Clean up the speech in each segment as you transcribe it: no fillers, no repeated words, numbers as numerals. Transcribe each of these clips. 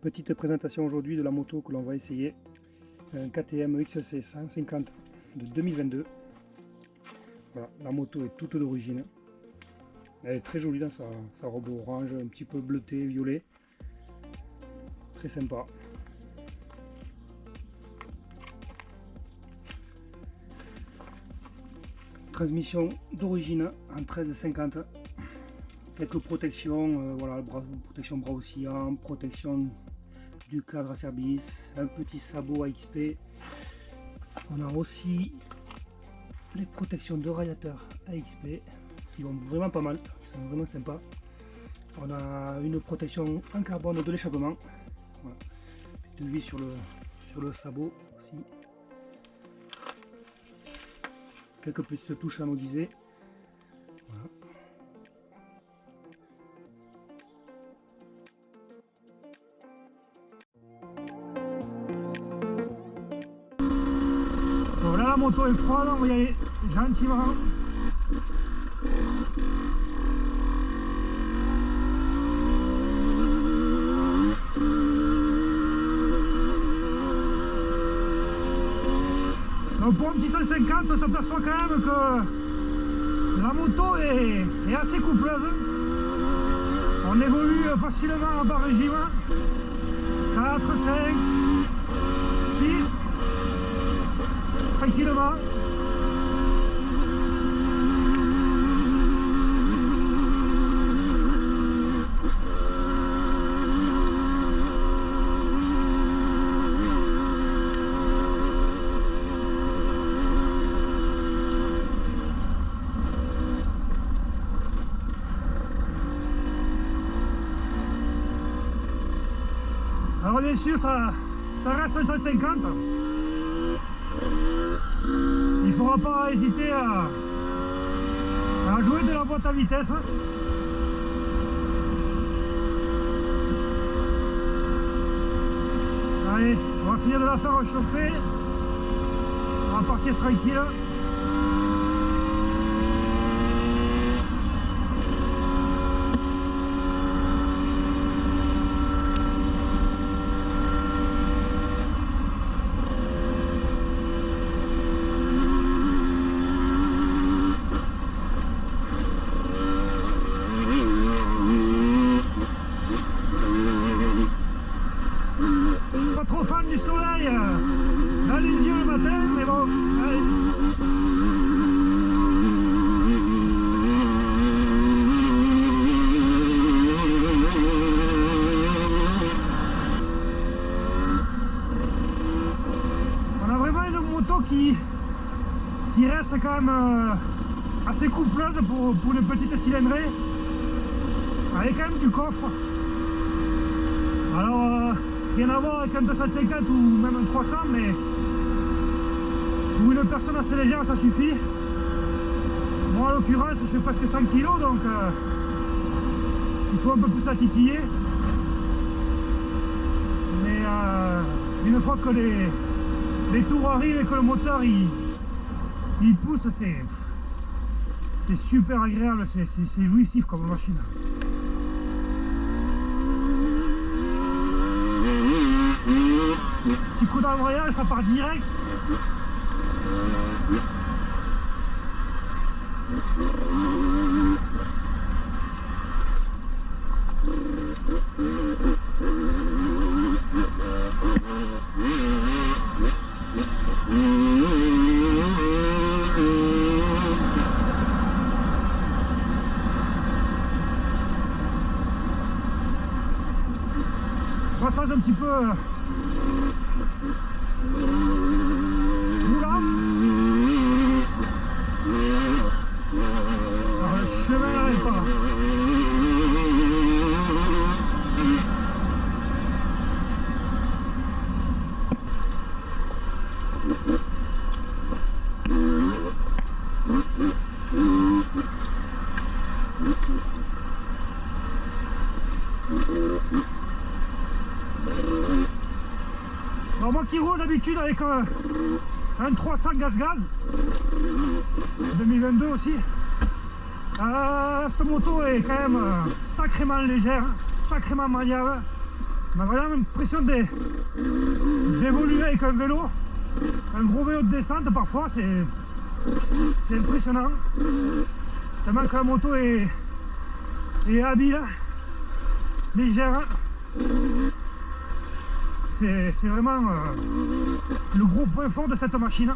Petite présentation aujourd'hui de la moto que l'on va essayer, un KTM XC 150 de 2022. Voilà, la moto est toute d'origine. Elle est très jolie dans sa robe orange, un petit peu bleuté, violet. Très sympa. Transmission d'origine en 1350. Quelques protections, voilà, protection bras oscillants, protection du cadre à service, un petit sabot AXP. On a aussi les protections de radiateur AXP qui vont vraiment pas mal, qui sont vraiment sympas. On a une protection en carbone de l'échappement. Voilà. Petite vis sur le sabot aussi. Quelques petites touches anodisées. Voilà. Bon, là la moto est froide, on va y aller gentiment. Donc pour un petit 150, on s'aperçoit quand même que la moto est assez coupleuse. On évolue facilement en bas régime. 4, 5, 6, tranquillement. Alors bien sûr ça reste un 150. Il ne faudra pas hésiter à jouer de la boîte à vitesse. Allez, on va finir de la faire chauffer. On va partir tranquille. Pas trop fan du soleil dans les yeux le matin, mais bon, allez. On a vraiment une moto qui reste quand même assez coupleuse pour une petite cylindrée, avec quand même du coffre. Alors rien à voir avec un 250 ou même un 300, mais pour une personne assez légère ça suffit. Moi en l'occurrence je fais presque 100 kg, donc il faut un peu plus à titiller. Mais une fois que les tours arrivent et que le moteur il pousse, c'est super agréable, c'est jouissif comme machine. Petit coup d'embrayage, ça part direct. Passage un petit peu oula. Alors le chemin n'arrête pas. Alors moi qui roule d'habitude avec un 300 gaz-gaz 2022 aussi, cette moto est quand même sacrément légère, sacrément maniable. On a vraiment l'impression d'évoluer avec un vélo, un gros vélo de descente parfois, c'est impressionnant. Tellement que la moto est habile, légère. C'est vraiment le gros point fort de cette machine.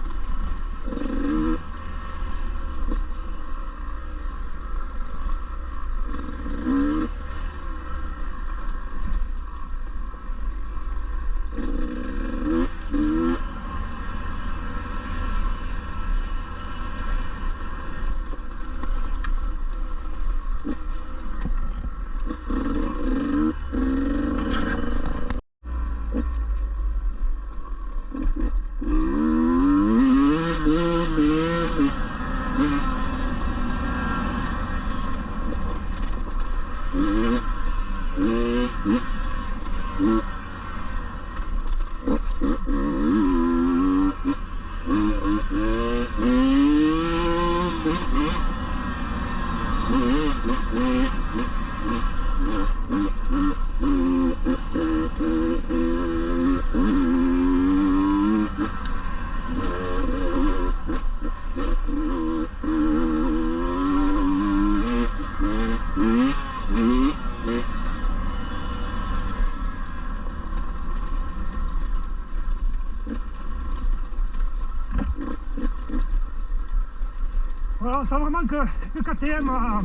Voilà, on sent vraiment que KTM a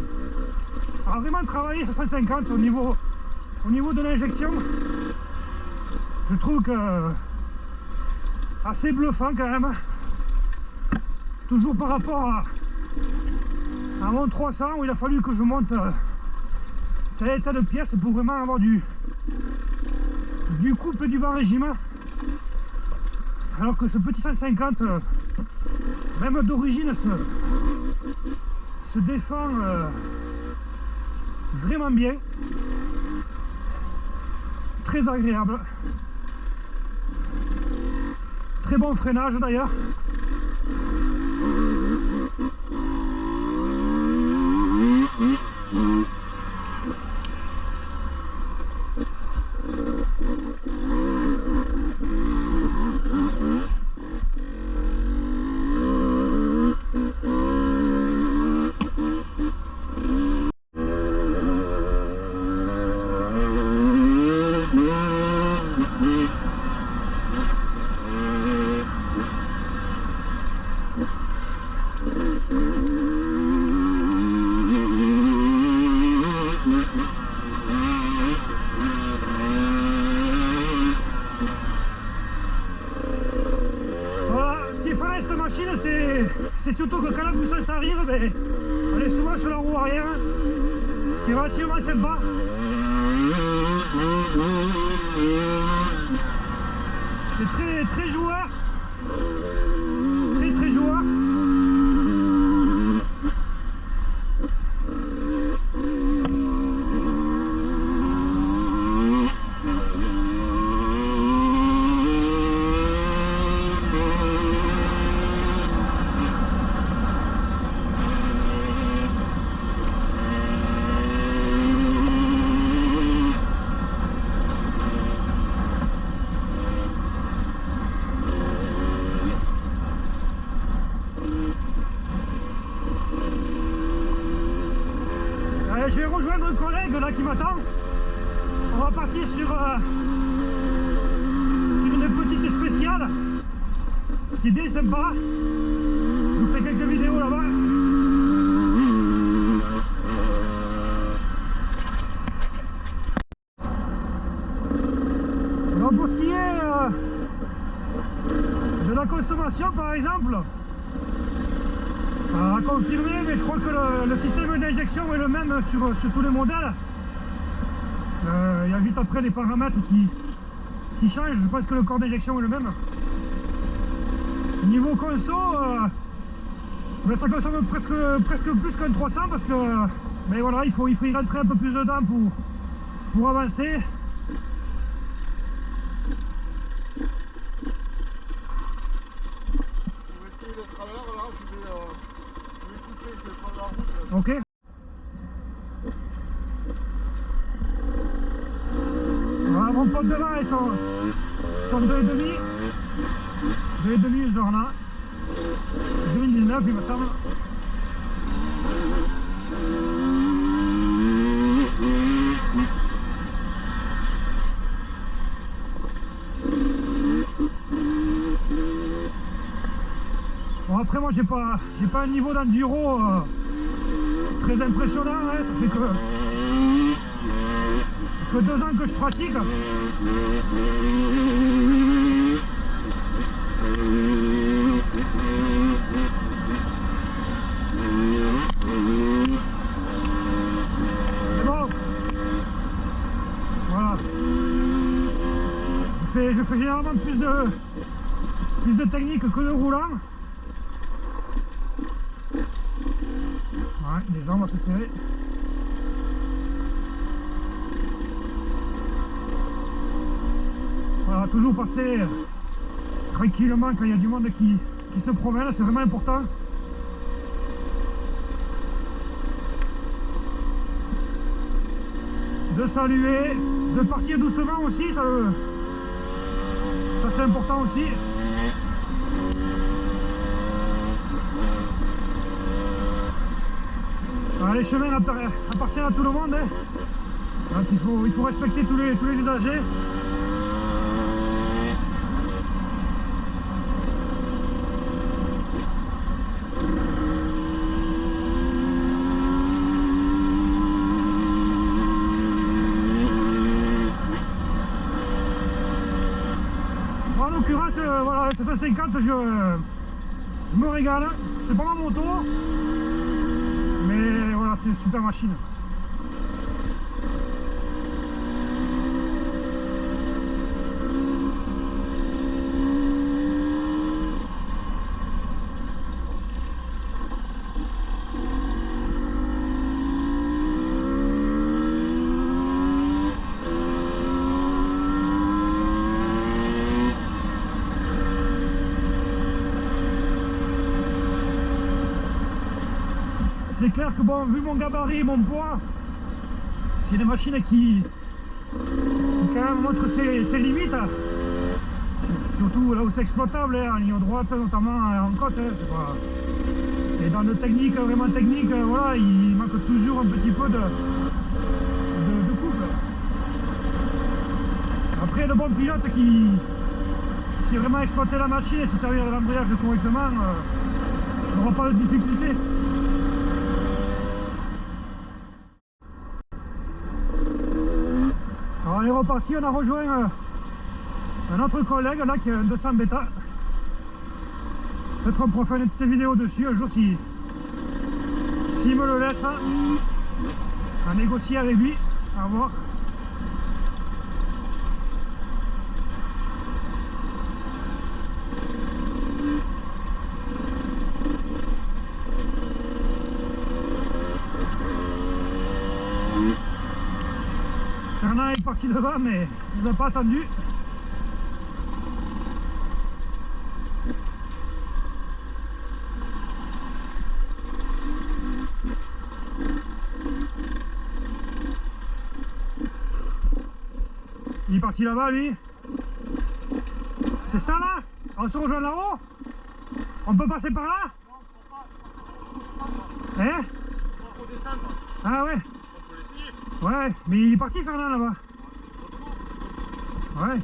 vraiment travaillé sur 150 au niveau de l'injection. Je trouve que assez bluffant quand même. Toujours par rapport à mon 300 où il a fallu que je monte tel état de pièce pour vraiment avoir du couple et du bas régime. Alors que ce petit 150, même d'origine, se défend vraiment bien. Très agréable. Très bon freinage d'ailleurs. C'est surtout que quand la puissance arrive, ben, on est souvent sur la roue arrière, ce qui est relativement sympa. C'est très joueur, très joueur. Je vais rejoindre un collègue là qui m'attend. On va partir sur une petite spéciale qui est bien sympa. Je vous fais quelques vidéos là-bas. Donc pour ce qui est de la consommation par exemple, à confirmer, mais je crois que le système d'injection est le même sur tous les modèles. Il y a juste après les paramètres qui changent. Je pense que le corps d'injection est le même. Niveau conso, ça consomme presque plus qu'un 300 parce que mais voilà, il faut y rentrer un peu plus de temps pour avancer. Ok. Voilà mon pote autres devant, ils sont 2,5. 2,5 ce genre-là. 2019 il me semble. Bon après moi j'ai pas un niveau d'enduro très impressionnant, hein. Ça fait que 2 ans que je pratique. Mais bon, voilà. Je fais généralement plus de technique que de roulant. Ouais, les jambes vont se serrer. Voilà, toujours passer tranquillement quand il y a du monde qui se promène, c'est vraiment important. De saluer, de partir doucement aussi, ça c'est important aussi. Alors, les chemins appartiennent à tout le monde, hein. Donc il faut respecter tous les usagers. En l'occurrence, voilà, avec 750, je me régale. C'est pas ma moto, mais voilà, c'est une super machine. C'est clair que bon, vu mon gabarit et mon poids, c'est des machines qui quand même montrent ses limites, surtout là où c'est exploitable, hein, en ligne droite, notamment en côte. Hein, pas... Et dans le technique, vraiment technique, voilà, il manque toujours un petit peu de couple. Après, le bon pilote qui sait vraiment exploiter la machine et se servir de l'embrayage correctement, n'aura pas de difficulté. Alors on est reparti, on a rejoint un autre collègue là qui a un 200 bêta. Peut-être on pourra faire une petite vidéo dessus un jour s'il me le laisse, hein, à négocier avec lui, à voir. Fernand est parti devant mais il n'a pas attendu. Il est parti là-bas lui. C'est ça là? On se rejoint là-haut? On peut passer par là? Hein? Faut descendre. Ah ouais? On peut l'essayer. Ouais, mais il est parti Fernand là-bas. Ouais.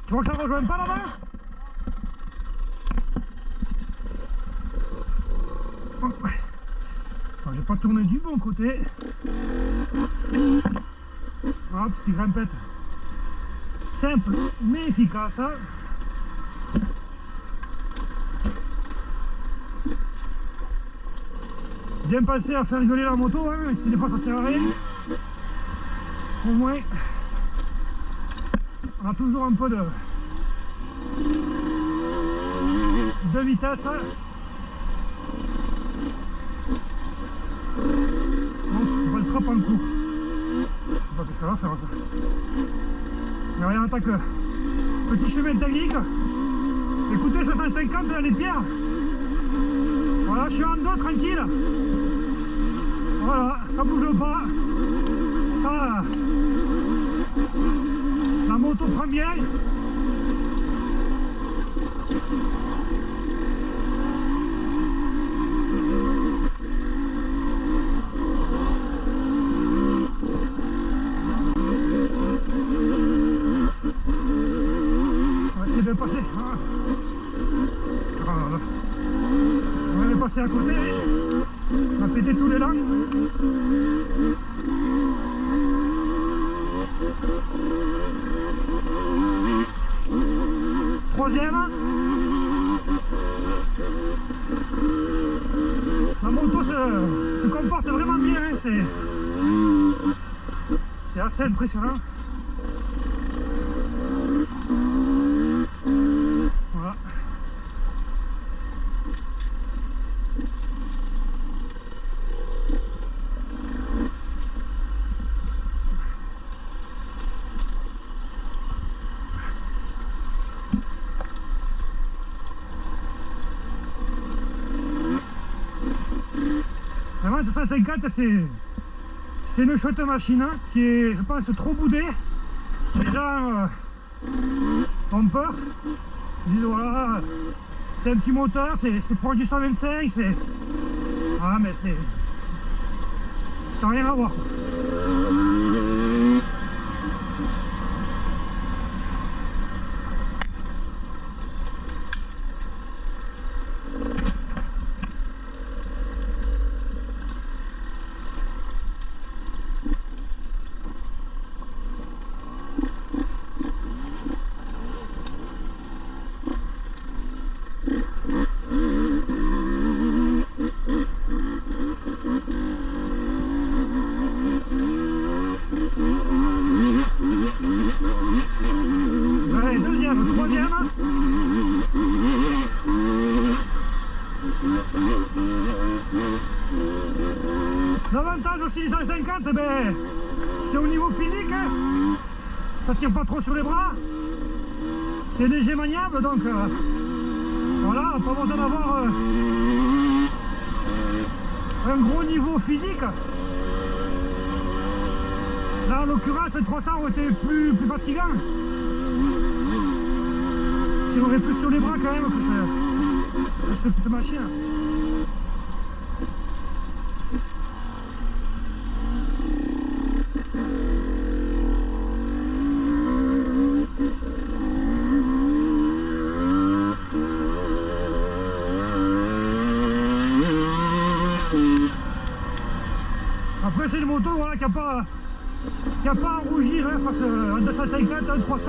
Tu vois que ça rejoint pas là-bas? Je vais pas tourner du bon côté. Hop, petite grimpette. Simple mais efficace. Bien pensé à faire rigoler la moto, hein, même si des fois ça sert à rien. Au moins, on a toujours un peu de 2 vitesses. Donc on va le trap en cours. Je sais pas ce que ça va faire ça. Mais rien en tant que petit chemin technique. Écoutez, 750 dans les pierres. Voilà, je suis en dos tranquille. Voilà, ça bouge pas. Ça, la moto prend bien. On va essayer de passer. On va aller passer à côté. On va péter tous les langues. Troisième. La moto se comporte vraiment bien, hein. C'est assez impressionnant. Voilà. Vraiment, ce 150, c'est une chouette machine hein, qui est, je pense, trop boudée. Les gens ont peur. Ils disent voilà, c'est un petit moteur, c'est proche du 125, c'est. Ah, mais c'est. Ça n'a rien à voir. Allez, deuxième, troisième. L'avantage aussi du 150, ben, c'est au niveau physique. Hein. Ça tire pas trop sur les bras. C'est léger maniable, donc voilà, pas besoin d'avoir un gros niveau physique. Là, en l'occurrence, le 300 aurait été plus fatigant. Si on aurait plus sur les bras quand même que cette petite machine. Après, c'est une moto voilà, qui n'a pas à rougir hein, face à un 250, un 300.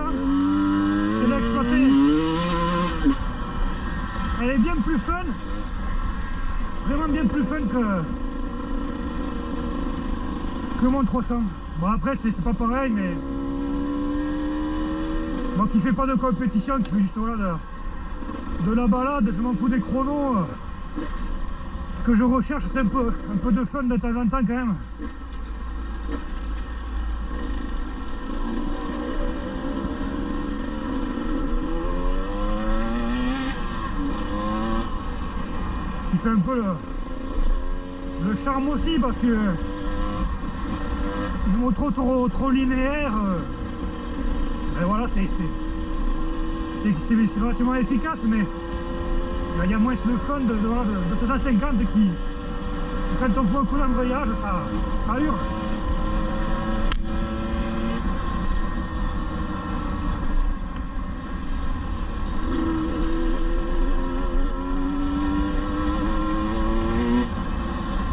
C'est l'exploiter. Elle est bien plus fun. Vraiment bien plus fun que mon 300. Bon après c'est pas pareil mais. Moi qui fais pas de compétition, qui fait juste voilà, de la balade, je m'en fous des chronos. Ce que je recherche c'est un peu de fun de temps en temps quand même. Qui fait un peu le charme aussi parce que une moto trop linéaire et voilà c'est relativement efficace mais il y a moins le fun de ce 150 qui quand on voit un coup d'embrayage ça hurle.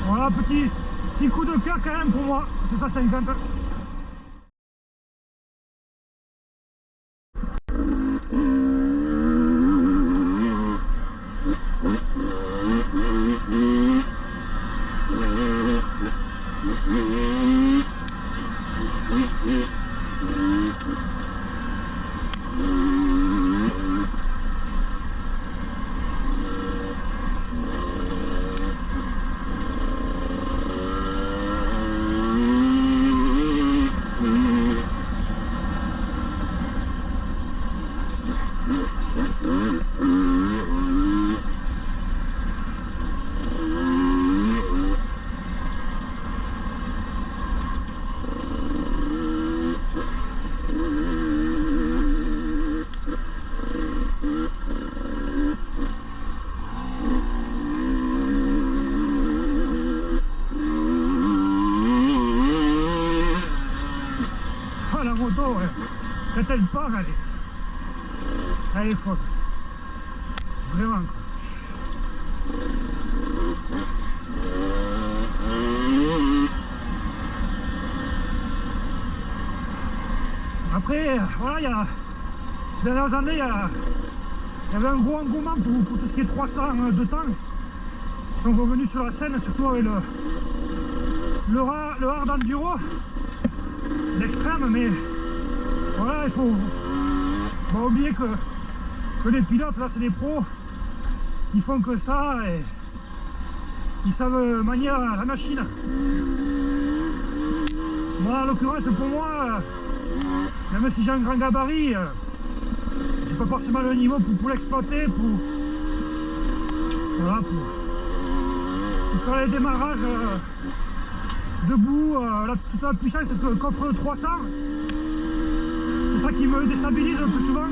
Voilà, petit coup de cœur quand même pour moi, c'est 150. ouais. Quand elle part, elle est folle. Vraiment, quoi. Après, voilà, ces dernières années, il y avait un gros engouement pour tout ce qui est 300 de temps. Ils sont revenus sur la scène, surtout avec le hard enduro, l'extrême, mais voilà, il faut pas oublier que les pilotes, là, c'est des pros, ils font que ça et ils savent manier la machine. Moi, en l'occurrence, pour moi, même si j'ai un grand gabarit, j'ai pas forcément le niveau pour l'exploiter, voilà, pour faire les démarrages debout, toute la puissance qu'offre le 300. C'est ça qui me déstabilise le plus souvent.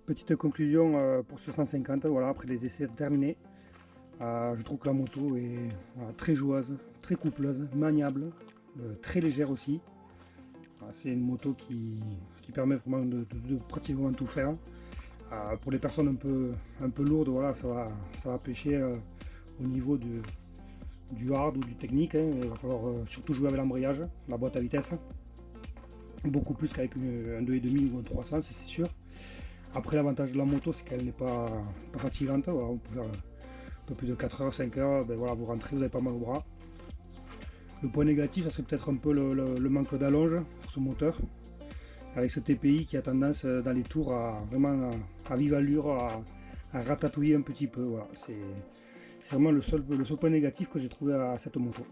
Petite conclusion pour ce 150, voilà, après les essais terminés. Je trouve que la moto est voilà, très joueuse, très coupleuse, maniable, très légère aussi. Voilà, c'est une moto qui permet vraiment de pratiquement tout faire. Pour les personnes un peu lourdes, voilà, ça va pêcher au niveau du hard ou du technique. Hein. Il va falloir surtout jouer avec l'embrayage, la boîte à vitesse. Beaucoup plus qu'avec un 2,5 ou un 300, c'est sûr. Après, l'avantage de la moto, c'est qu'elle n'est pas fatigante. Voilà, on peut faire un peu plus de 4 heures, 5 heures, ben voilà, vous rentrez, vous n'avez pas mal au bras. Le point négatif, ça serait peut-être un peu le manque d'allonge sur ce moteur. Avec ce TPI qui a tendance dans les tours à vraiment à vive allure, à ratatouiller un petit peu. Voilà, c'est vraiment le seul point négatif que j'ai trouvé à cette moto.